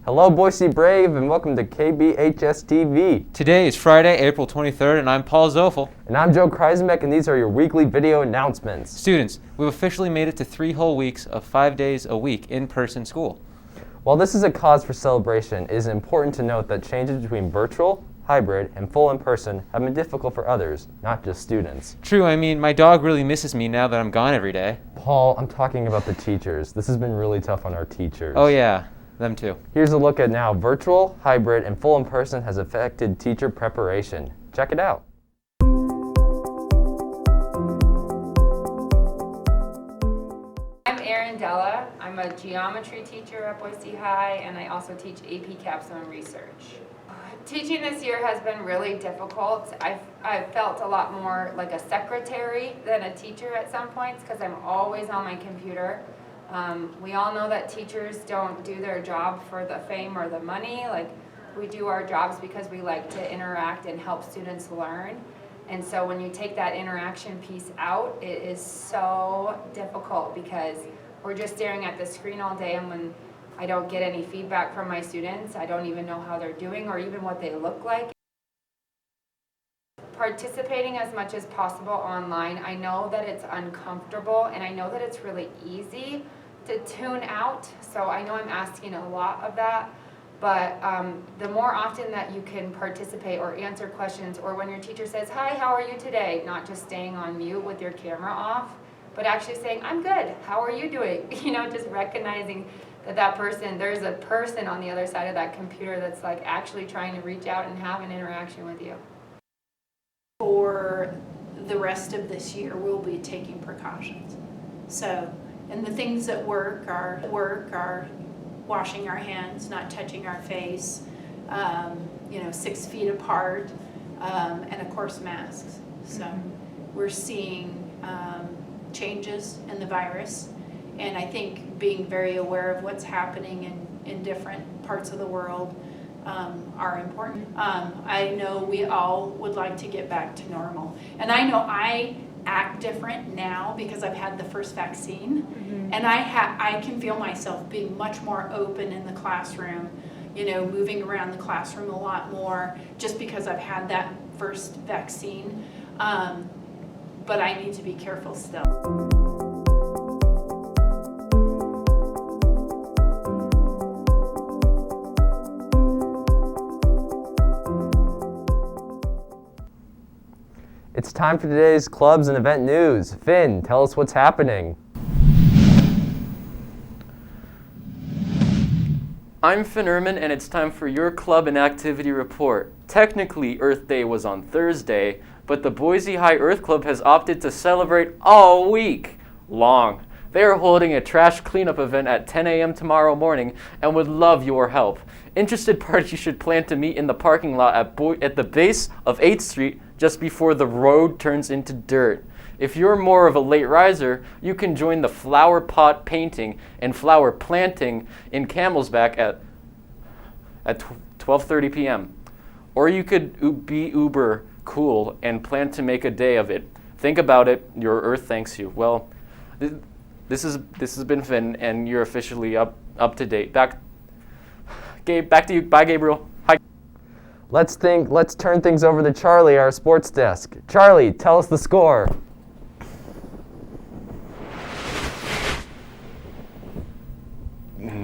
Hello, Boise Brave, and welcome to KBHS TV. Today is Friday, April 23rd, and I'm Paul Zofel. And I'm Joe Kreisenbeck, and these are your weekly video announcements. Students, we've officially made it to 3 whole weeks of 5 days a week in-person school. While this is a cause for celebration, it is important to note that changes between virtual, hybrid, and full in-person have been difficult for others, not just students. True, I mean, my dog really misses me now that I'm gone every day. Paul, I'm talking about the teachers. This has been really tough on our teachers. Oh yeah, them too. Here's a look at how virtual, hybrid, and full in-person has affected teacher preparation. Check it out. I'm Erin Della. I'm a geometry teacher at Boise High, and I also teach AP Capstone Research. Teaching this year has been really difficult. I've felt a lot more like a secretary than a teacher at some points because I'm always on my computer. We all know that teachers don't do their job for the fame or the money. Like, we do our jobs because we like to interact and help students learn. And so when you take that interaction piece out, it is so difficult because we're just staring at the screen all day, and when I don't get any feedback from my students, I don't even know how they're doing or even what they look like. Participating as much as possible online, I know that it's uncomfortable, and I know that it's really easy to tune out, so I know I'm asking a lot of that, but the more often that you can participate or answer questions, or when your teacher says, "Hi, how are you today?" not just staying on mute with your camera off, but actually saying, "I'm good, how are you doing?" You know, just recognizing that person, there's a person on the other side of that computer that's like actually trying to reach out and have an interaction with you. For the rest of this year, we'll be taking precautions. So, and the things that work are washing our hands, not touching our face, 6 feet apart, and of course masks. So we're seeing changes in the virus, and I think being very aware of what's happening in different parts of the world are important. I know we all would like to get back to normal. And I know I act different now because I've had the first vaccine. Mm-hmm. And I can feel myself being much more open in the classroom, moving around the classroom a lot more just because I've had that first vaccine. But I need to be careful still. It's time for today's clubs and event news. Finn, tell us what's happening. I'm Finn Ehrman, and it's time for your club and activity report. Technically, Earth Day was on Thursday, but the Boise High Earth Club has opted to celebrate all week long. They are holding a trash cleanup event at 10 a.m. tomorrow morning and would love your help. Interested parties should plan to meet in the parking lot at the base of 8th Street just before the road turns into dirt. If you're more of a late riser, you can join the flower pot painting and flower planting in Camelback at 12:30 p.m. Or you could be uber cool and plan to make a day of it. Think about it, your Earth thanks you. Well, this has been Finn, and you're officially up to date. Back to you. Bye, Gabriel. Hi. Let's turn things over to Charlie, our sports desk. Charlie, tell us the score.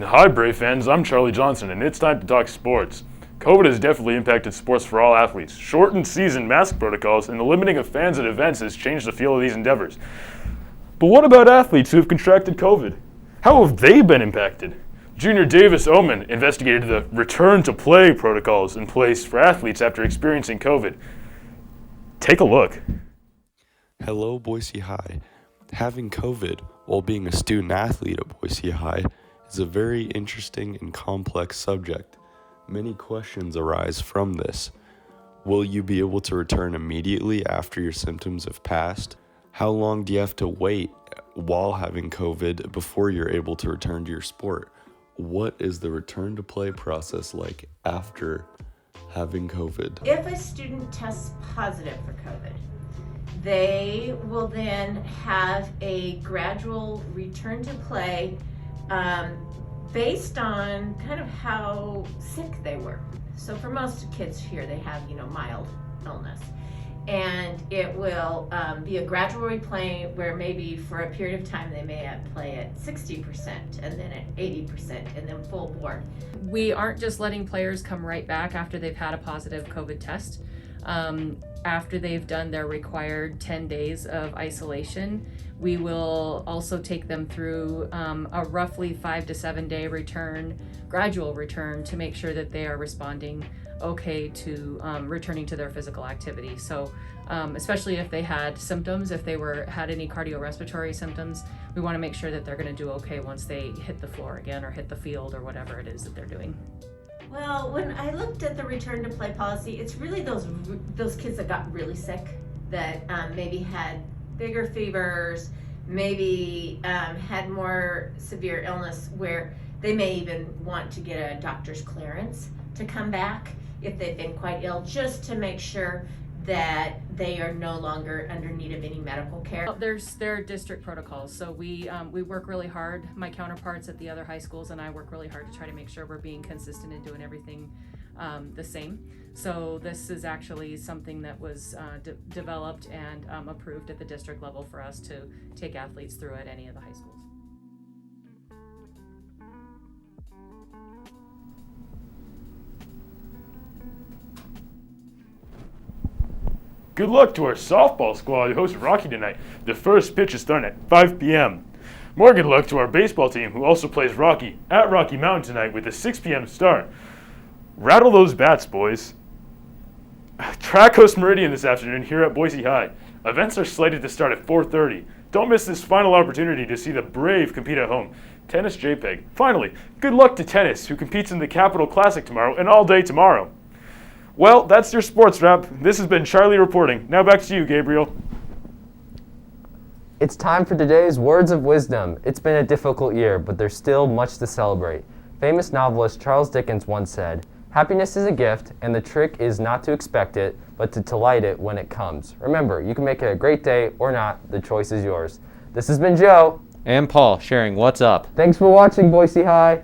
Hi, Brave fans. I'm Charlie Johnson, and it's time to talk sports. COVID has definitely impacted sports for all athletes. Shortened season mask protocols and the limiting of fans at events has changed the feel of these endeavors. But what about athletes who have contracted COVID? How have they been impacted? Junior Davis Oman investigated the return-to-play protocols in place for athletes after experiencing COVID. Take a look. Hello, Boise High. Having COVID while being a student-athlete at Boise High is a very interesting and complex subject. Many questions arise from this. Will you be able to return immediately after your symptoms have passed? How long do you have to wait while having COVID before you're able to return to your sport? What is the return to play process like after having COVID? If a student tests positive for COVID, they will then have a gradual return to play based on kind of how sick they were. So for most kids here, they have, mild illness. And it will be a gradual replay where maybe for a period of time they may play at 60% and then at 80% and then full board. We aren't just letting players come right back after they've had a positive COVID test. After they've done their required 10 days of isolation, we will also take them through a roughly 5 to 7 day gradual return to make sure that they are responding okay to returning to their physical activity. So especially if they had symptoms, if they had any cardiorespiratory symptoms, we want to make sure that they're going to do okay once they hit the floor again or hit the field or whatever it is that they're doing. Well, when I looked at the return to play policy, it's really those kids that got really sick, that maybe had bigger fevers, maybe had more severe illness where they may even want to get a doctor's clearance to come back if they've been quite ill, just to make sure that they are no longer under need of any medical care. There are district protocols, so we work really hard. My counterparts at the other high schools and I work really hard to try to make sure we're being consistent and doing everything the same. So this is actually something that was developed and approved at the district level for us to take athletes through at any of the high schools. Good luck to our softball squad who hosted Rocky tonight. The first pitch is starting at 5 p.m. More good luck to our baseball team who also plays Rocky at Rocky Mountain tonight with a 6 p.m. start. Rattle those bats, boys. Track hosts Meridian this afternoon here at Boise High. Events are slated to start at 4:30. Don't miss this final opportunity to see the Brave compete at home. Tennis JPEG. Finally, good luck to tennis, who competes in the Capital Classic tomorrow and all day tomorrow. Well, that's your sports wrap. This has been Charlie reporting. Now back to you, Gabriel. It's time for today's Words of Wisdom. It's been a difficult year, but there's still much to celebrate. Famous novelist Charles Dickens once said, "Happiness is a gift, and the trick is not to expect it, but to delight it when it comes." Remember, you can make it a great day or not. The choice is yours. This has been Joe. And Paul sharing what's up. Thanks for watching, Boise High.